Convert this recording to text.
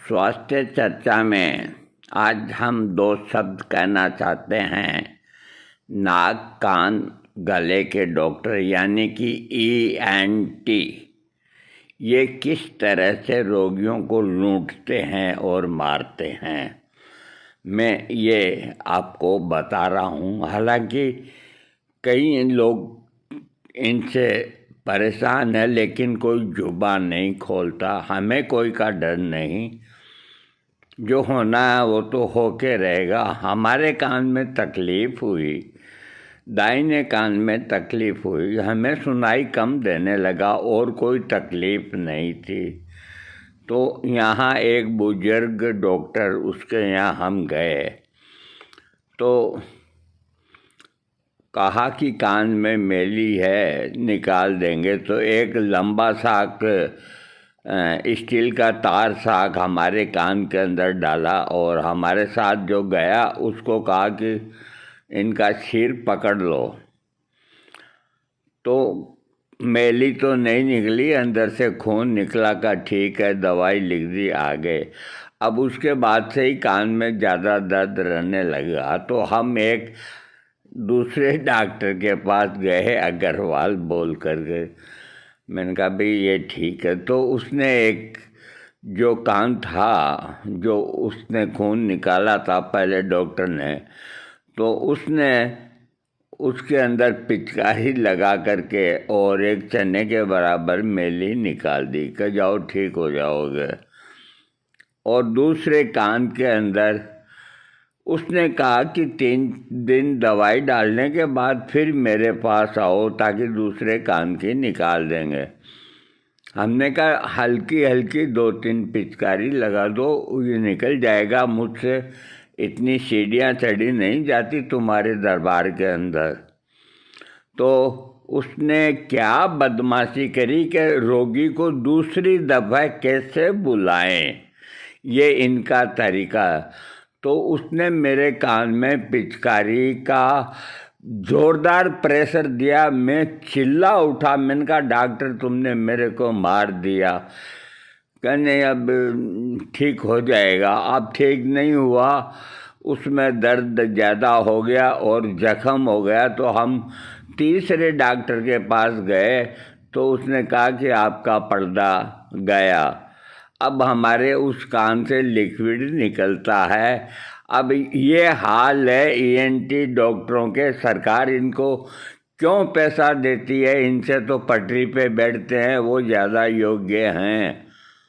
स्वास्थ्य चर्चा में आज हम दो शब्द कहना चाहते हैं। नाक कान गले के डॉक्टर यानी कि ENT ये किस तरह से रोगियों को लूटते हैं और मारते हैं, मैं ये आपको बता रहा हूँ। हालांकि कई लोग इनसे परेशान है, लेकिन कोई जुबान नहीं खोलता। हमें कोई का डर नहीं, जो होना है वो तो होके रहेगा। हमारे कान में तकलीफ़ हुई, दाहिने कान में तकलीफ़ हुई, हमें सुनाई कम देने लगा और कोई तकलीफ़ नहीं थी। तो यहाँ एक बुजुर्ग डॉक्टर, उसके यहाँ हम गए तो कहा कि कान में मैली है, निकाल देंगे। तो एक लंबा सा स्टील का तार साक हमारे कान के अंदर डाला और हमारे साथ जो गया उसको कहा कि इनका सिर पकड़ लो। तो मैली तो नहीं निकली, अंदर से खून निकला का ठीक है, दवाई लिख दी, आ गए। अब उसके बाद से ही कान में ज़्यादा दर्द रहने लगा, तो हम एक दूसरे डॉक्टर के पास गए, अग्रवाल बोल कर के। मैंने कहा भाई ये ठीक है। तो उसने एक जो कान था, जो उसने खून निकाला था पहले डॉक्टर ने, तो उसने उसके अंदर पिचकारी लगा करके और एक चने के बराबर मैली निकाल दी कि जाओ ठीक हो जाओगे। और दूसरे कान के अंदर उसने कहा कि 3 दिन दवाई डालने के बाद फिर मेरे पास आओ, ताकि दूसरे कान की निकाल देंगे। हमने कहा हल्की हल्की 2-3 पिचकारी लगा दो, ये निकल जाएगा। मुझसे इतनी सीढ़ियाँ चढ़ी नहीं जाती तुम्हारे दरबार के अंदर। तो उसने क्या बदमाशी करी कि रोगी को दूसरी दफ़ा कैसे बुलाएं, ये इनका तरीका। तो उसने मेरे कान में पिचकारी का ज़ोरदार प्रेशर दिया। मैं चिल्ला उठा, मैंने कहा डॉक्टर तुमने मेरे को मार दिया। कहने अब ठीक हो जाएगा। अब ठीक नहीं हुआ, उसमें दर्द ज़्यादा हो गया और ज़ख्म हो गया। तो हम तीसरे डॉक्टर के पास गए, तो उसने कहा कि आपका पर्दा गया। अब हमारे उस कान से लिक्विड निकलता है। अब ये हाल है ENT डॉक्टरों के। सरकार इनको क्यों पैसा देती है? इनसे तो पटरी पे बैठते हैं, वो ज़्यादा योग्य हैं।